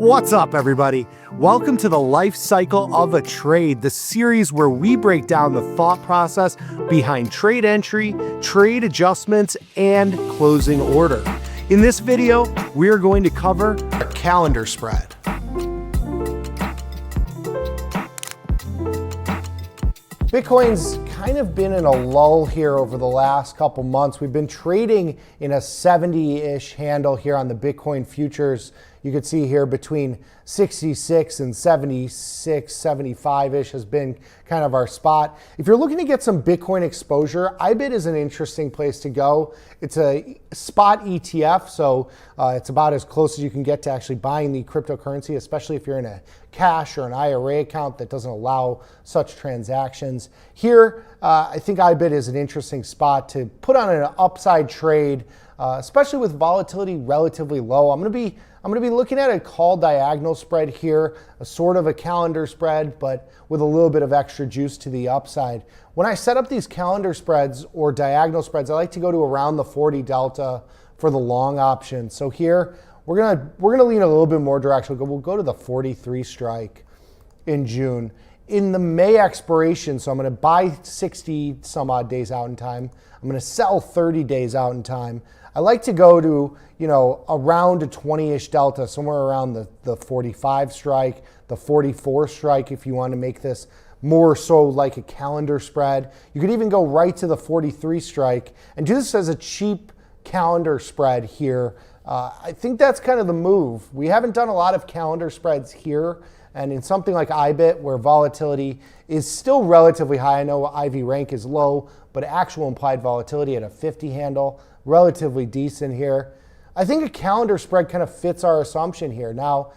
What's up, everybody? Welcome to the life cycle of a trade, the series where we break down the thought process behind trade entry, trade adjustments, and closing order. In this video, we're going to cover a calendar spread. Bitcoin's kind of been in a lull here over the last couple months. We've been trading in a 70-ish handle here on the Bitcoin futures. You can see here between 66 and 76, 75-ish has been kind of our spot. If you're looking to get some Bitcoin exposure, IBIT is an interesting place to go. It's a spot ETF, so it's about as close as you can get to actually buying the cryptocurrency, especially if you're in a cash or an IRA account that doesn't allow such transactions. Here, I think IBIT is an interesting spot to put on an upside trade, especially with volatility relatively low. I'm going to be looking at a call diagonal spread here, a sort of a calendar spread, but with a little bit of extra juice to the upside. When I set up these calendar spreads or diagonal spreads, I like to go to around the 40 delta for the long option. So here, we're gonna lean a little bit more directional. We'll go to the 43 strike in June. In the May expiration, so I'm gonna buy 60 some odd days out in time. I'm gonna sell 30 days out in time. I like to go to, around a 20-ish delta, somewhere around the 45 strike, the 44 strike if you want to make this more so like a calendar spread. You could even go right to the 43 strike and do this as a cheap calendar spread here. I think that's kind of the move. We haven't done a lot of calendar spreads here, and in something like IBIT where volatility is still relatively high, I know IV rank is low, but actual implied volatility at a 50 handle, relatively decent here. I think a calendar spread kind of fits our assumption here. Now,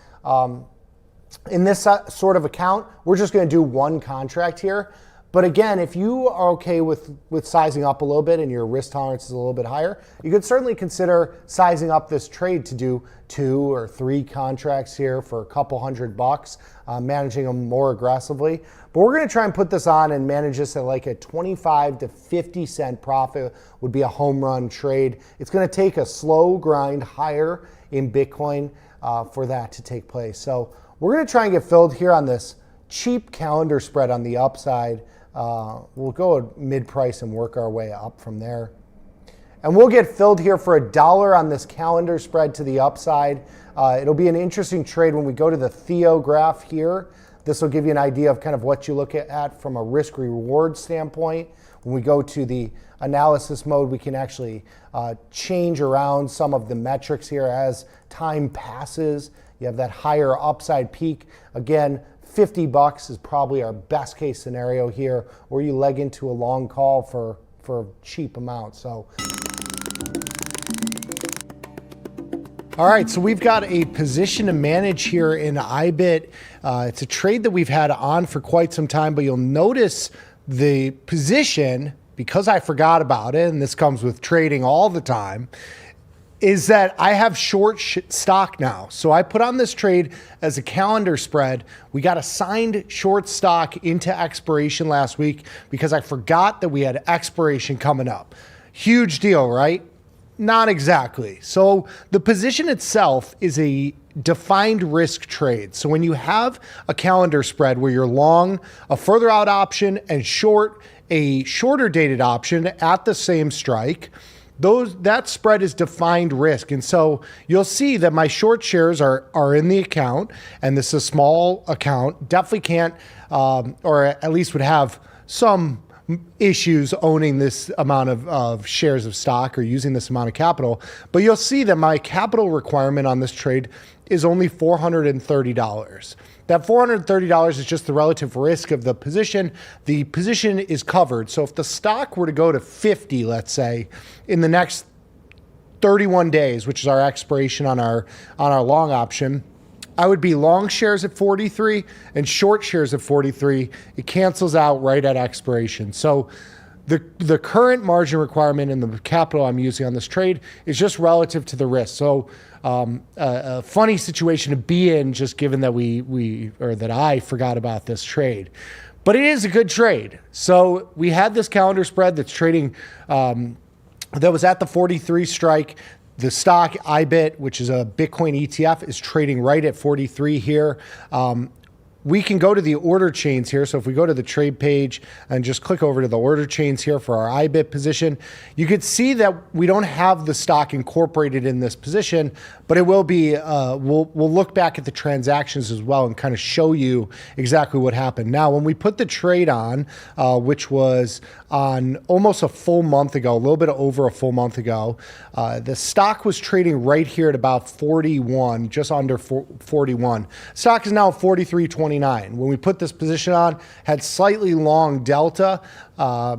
in this sort of account, we're just going to do one contract here. But again, if you are okay with sizing up a little bit and your risk tolerance is a little bit higher, you could certainly consider sizing up this trade to do 2 or 3 contracts here for a couple $100, managing them more aggressively. But we're going to try and put this on and manage this at like a 25 to 50 cent profit would be a home run trade. It's going to take a slow grind higher in Bitcoin for that to take place. So we're going to try and get filled here on this cheap calendar spread on the upside. We'll go mid-price and work our way up from there. And we'll get filled here for $1 on this calendar spread to the upside. It'll be an interesting trade when we go to the Theo graph here. This will give you an idea of kind of what you look at from a risk-reward standpoint. When we go to the analysis mode, we can actually change around some of the metrics here as time passes. You have that higher upside peak. Again, $50 is probably our best case scenario here, where you leg into a long call for a cheap amount. So, all right, so we've got a position to manage here in IBIT. It's a trade that we've had on for quite some time, but you'll notice the position, because I forgot about it, and this comes with trading all the time, is that I have short stock now. So I put on this trade as a calendar spread. We got assigned short stock into expiration last week because I forgot that we had expiration coming up. Huge deal, right? Not exactly. So the position itself is a defined risk trade. So when you have a calendar spread where you're long a further out option and short a shorter dated option at the same strike, that spread is defined risk. And so you'll see that my short shares are in the account, and this is a small account. Definitely can't, or at least would have some issues owning this amount of shares of stock or using this amount of capital. But you'll see that my capital requirement on this trade is only $430. That $430 is just the relative risk of the position. The position is covered. So if the stock were to go to 50, let's say, in the next 31 days, which is our expiration on our long option, I would be long shares at 43 and short shares at 43. It cancels out right at expiration. So the current margin requirement and the capital I'm using on this trade is just relative to the risk. So a funny situation to be in, just given that that I forgot about this trade. But it is a good trade. So we had this calendar spread that's trading, that was at the 43 strike. The stock IBIT, which is a Bitcoin ETF, is trading right at 43 here. We can go to the order chains here. So if we go to the trade page and just click over to the order chains here for our IBIT position, you could see that we don't have the stock incorporated in this position, but it will be, we'll look back at the transactions as well and kind of show you exactly what happened. Now, when we put the trade on, which was on almost a full month ago, a little bit over a full month ago, the stock was trading right here at about 41, just under 41. Stock is now at 43.29. When we put this position on, had slightly long delta,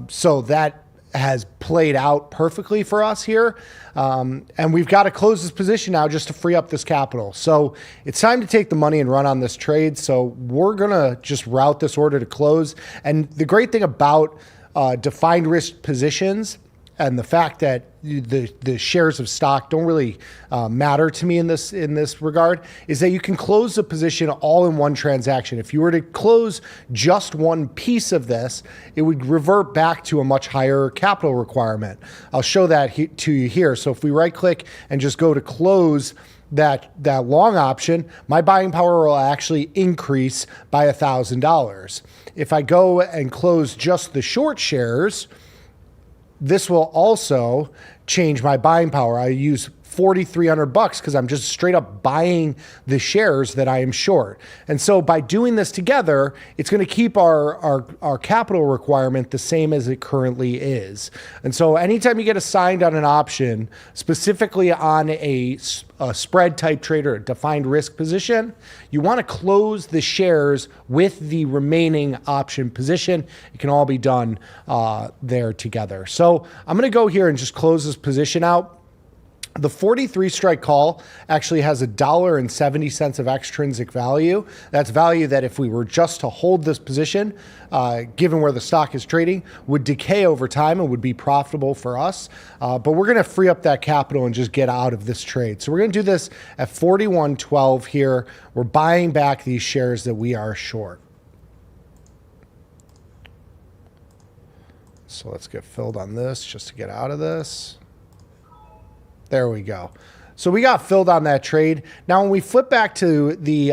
so that has played out perfectly for us here. And we've got to close this position now just to free up this capital. So it's time to take the money and run on this trade. So we're going to just route this order to close. And the great thing about defined risk positions and the fact that the shares of stock don't really matter to me in this regard is that you can close the position all in one transaction. If you were to close just one piece of this, it would revert back to a much higher capital requirement. I'll show that to you here. So if we right click and just go to close that long option, my buying power will actually increase by $1,000. If I go and close just the short shares, this will also change my buying power. I use $4,300 because I'm just straight up buying the shares that I am short. And so by doing this together, it's going to keep our capital requirement the same as it currently is. And so anytime you get assigned on an option, specifically on a spread type trade or a defined risk position, you want to close the shares with the remaining option position. It can all be done there together. So I'm going to go here and just close this position out. The 43 strike call actually has $1.70 of extrinsic value. That's value that if we were just to hold this position, given where the stock is trading, would decay over time and would be profitable for us. But we're going to free up that capital and just get out of this trade. So we're going to do this at 41.12 here. We're buying back these shares that we are short. So let's get filled on this just to get out of this. There we go. So we got filled on that trade. Now, when we flip back to the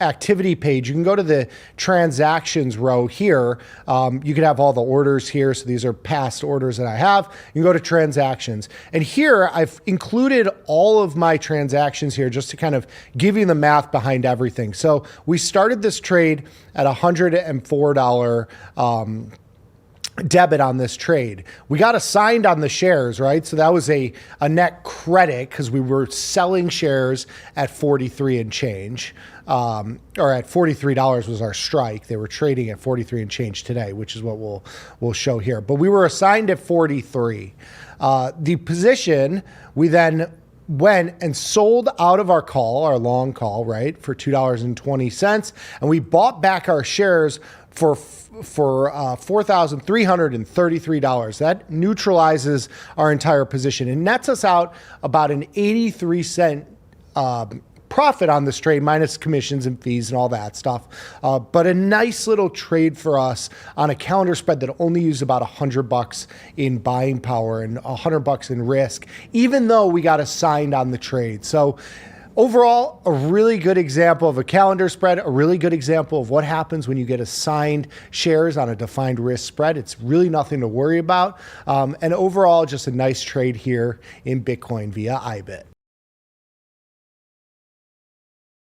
activity page, you can go to the transactions row here. You can have all the orders here. So these are past orders that I have. You can go to transactions. And here I've included all of my transactions here just to kind of give you the math behind everything. So we started this trade at $104 debit on this trade. We got assigned on the shares, right? So that was a net credit because we were selling shares at 43 and change, or at $43 was our strike. They were trading at 43 and change today, which is what we'll show here. But we were assigned at 43. The position, we then went and sold out of our call, our long call, right, for $2.20, and we bought back our shares for $4,333. That neutralizes our entire position and nets us out about an 83-cent profit on this trade, minus commissions and fees and all that stuff. But a nice little trade for us on a calendar spread that only used about $100 in buying power and $100 in risk, even though we got assigned on the trade. So overall, a really good example of a calendar spread, a really good example of what happens when you get assigned shares on a defined risk spread. It's really nothing to worry about. And overall, just a nice trade here in Bitcoin via IBIT.